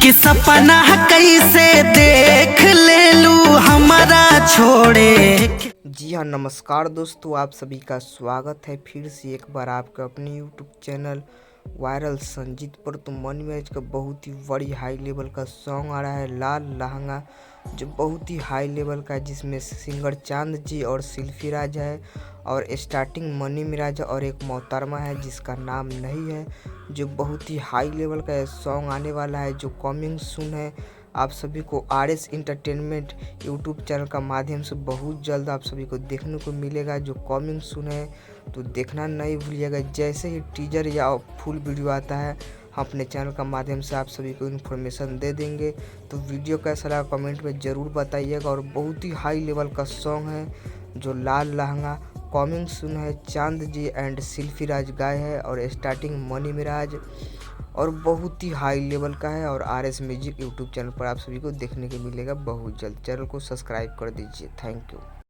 कि सपना कैसे देख ले लू हमारा छोड़े। जी हाँ, नमस्कार दोस्तों, आप सभी का स्वागत है फिर से एक बार आपका अपने यूट्यूब चैनल वायरल संजीत पर। तो मनी मैच का बहुत ही बड़ी हाई लेवल का सॉन्ग आ रहा है लाल लहंगा, जो बहुत ही हाई लेवल का है, जिसमें सिंगर चांद जी और सिल्फी राज है और स्टार्टिंग मनी मिराज और एक मोहतरमा है जिसका नाम नहीं है, जो बहुत ही हाई लेवल का सॉन्ग आने वाला है जो कमिंग सून है। आप सभी को RS एंटरटेनमेंट यूट्यूब चैनल का माध्यम से बहुत जल्द आप सभी को देखने को मिलेगा, जो कमिंग सून है, तो देखना नहीं भूलिएगा। जैसे ही टीजर या फुल वीडियो आता है हम अपने चैनल का माध्यम से आप सभी को इन्फॉर्मेशन दे देंगे। तो वीडियो कैसा लगा कमेंट में ज़रूर बताइएगा। और बहुत ही हाई लेवल का सॉन्ग है जो लाल लहंगा, कमिंग सून है, चांद जी एंड सिल्फी राज गाय है और स्टार्टिंग मनी मिराज, और बहुत ही हाई लेवल का है। और RS म्यूजिक यूट्यूब चैनल पर आप सभी को देखने को मिलेगा बहुत जल्द। चैनल को सब्सक्राइब कर दीजिए। Thank you.